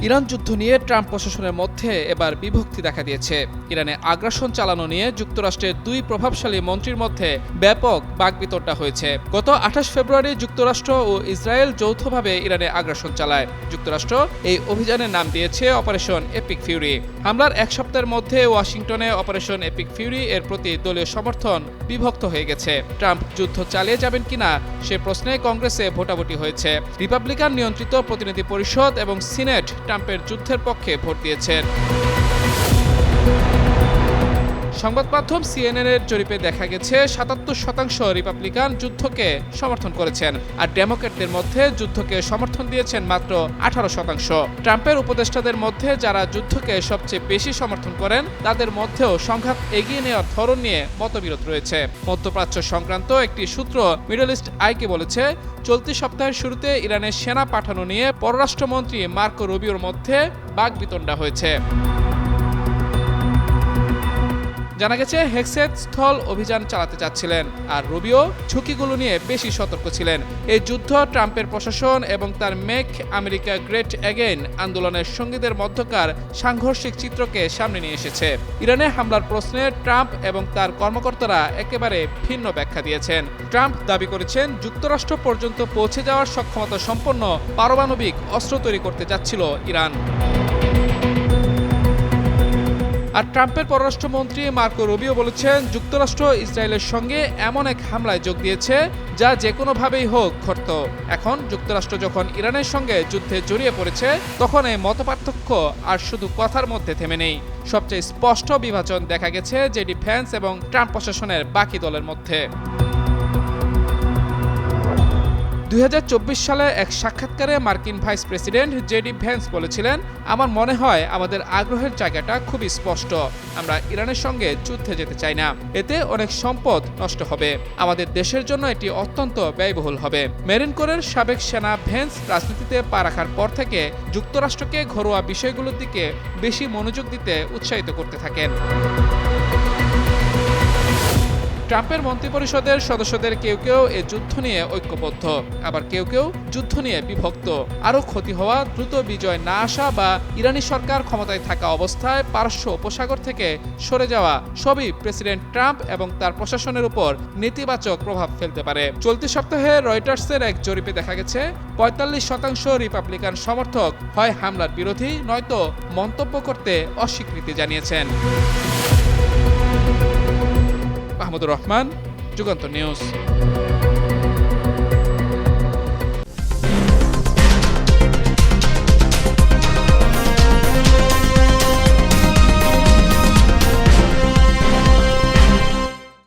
Iran যুদ্ধ নিয়ে Trump প্রশাসনের মধ্যে এবার বিভক্তি দেখা দিয়েছে। ইরানে আগ্রাসন চালানো নিয়ে যুক্তরাষ্ট্রের দুই প্রভাবশালী মন্ত্রীর মধ্যে ব্যাপক বাকবিতণ্ডা হয়েছে। গত 28 ফেব্রুয়ারি যুক্তরাষ্ট্র ও ইসরায়েল যৌথভাবে ইরানে আগ্রাসন চালায়। যুক্তরাষ্ট্র এই অভিযানের নাম দিয়েছে অপারেশন এপিক ফিউরি। হামলার এক সপ্তাহের মধ্যে ওয়াশিংটনে অপারেশন এপিক ফিউরি এর প্রতি দলীয় সমর্থন বিভক্ত হয়ে গেছে। ট্রাম্প যুদ্ধ চালিয়ে যাবেন কিনা সে প্রশ্নে কংগ্রেসে ভোটাভুটি হয়েছে। রিপাবলিকান নিয়ন্ত্রিত প্রতিনিধি পরিষদ এবং সিনেট ট্রাম্পের যুদ্ধের পক্ষে ভোট দিয়েছেন। সংবাদ মাধ্যম CNN এর জরিপে দেখা গেছে 77% রিপাবলিকান যুদ্ধকে সমর্থন করেছেন, আর ডেমোক্র্যাটদের মধ্যে যুদ্ধকে সমর্থন দিয়েছেন মাত্র 18%। ট্রাম্পের উপদেষ্টাদের মধ্যে যারা যুদ্ধকে সবচেয়ে বেশি সমর্থন করেন তাদের মধ্যেও সংঘাত এগিয়ে নেওয়ার ধরন নিয়ে মতবিরোধ রয়েছে। মধ্যপ্রাচ্য সংক্রান্ত একটি সূত্র মিডল ইস্ট আইকে বলেছে, চলতি সপ্তাহের শুরুতে ইরানের সেনা পাঠানো নিয়ে পররাষ্ট্রমন্ত্রী মার্কো রুবিওর মধ্যে বাকবিতণ্ডা হয়েছে। জানা গেছে হেক্সেট স্থল অভিযান চালাতে চাচ্ছিলেন, আর রুবিও ঝুঁকিগুলো নিয়ে বেশি সতর্ক ছিলেন। এই যুদ্ধ ট্রাম্পের প্রশাসন এবং তার মেক আমেরিকা গ্রেট অ্যাগেইন আন্দোলনের সঙ্গীদের মধ্যকার সাংঘর্ষিক চিত্রকে সামনে নিয়ে এসেছে। ইরানে হামলার প্রশ্নে ট্রাম্প এবং তার কর্মকর্তারা একেবারে ভিন্ন ব্যাখ্যা দিয়েছেন। ট্রাম্প দাবি করেছেন যুক্তরাষ্ট্র পর্যন্ত পৌঁছে যাওয়ার সক্ষমতা সম্পন্ন পারমাণবিক অস্ত্র তৈরি করতে যাচ্ছিল ইরান। আর ট্রাম্পের পররাষ্ট্রমন্ত্রী মার্কো রুবিও বলেছেন, যুক্তরাষ্ট্র ইসরায়েলের সঙ্গে এমন এক হামলায় যোগ দিয়েছে যা যে কোনোভাবেই হোক ঘটত। এখন যুক্তরাষ্ট্র যখন ইরানের সঙ্গে যুদ্ধে জড়িয়ে পড়েছে, তখন এই মতপার্থক্য আর শুধু কথার মধ্যে থেমে নেই। সবচেয়ে স্পষ্ট বিভাজন দেখা গেছে জেডি ভ্যান্স এবং ট্রাম্প প্রশাসনের বাকি দলের মধ্যে। 2024 সালে এক সাক্ষাৎকারে মার্কিন ভাইস প্রেসিডেন্ট জেডি ভ্যান্স বলেছিলেন, আমার মনে হয় আমাদের আগ্রহের জায়গাটা খুবই স্পষ্ট। আমরা ইরানের সঙ্গে যুদ্ধে যেতে চাই না। এতে অনেক সম্পদ নষ্ট হবে। আমাদের দেশের জন্য এটি অত্যন্ত ব্যয়বহুল হবে। মেরিন কোরের সাবেক সেনা ভ্যান্স রাজনীতিতে পা রাখার পর থেকে যুক্তরাষ্ট্রকে ঘরোয়া বিষয়গুলোর দিকে বেশি মনোযোগ দিতে উৎসাহিত করতে থাকেন। ট্রাম্পের মন্ত্রিপরিষদের সদস্যদের কেউ কেউ এ যুদ্ধ নিয়ে ঐক্যবদ্ধ, আবার কেউ কেউ যুদ্ধ নিয়ে বিভক্ত। আরও ক্ষতি হওয়া, দ্রুত বিজয় না আসা বা ইরানি সরকার ক্ষমতায় থাকা অবস্থায় পারস্য উপসাগর থেকে সরে যাওয়া সবই প্রেসিডেন্ট ট্রাম্প এবং তার প্রশাসনের উপর নেতিবাচক প্রভাব ফেলতে পারে। চলতি সপ্তাহে রয়টার্সের এক জরিপে দেখা গেছে 45% রিপাবলিকান সমর্থক হয় হামলার বিরোধী নয়তো মন্তব্য করতে অস্বীকৃতি জানিয়েছেন। মাহমুদুর রহমান, যুগান্তর নিউজ।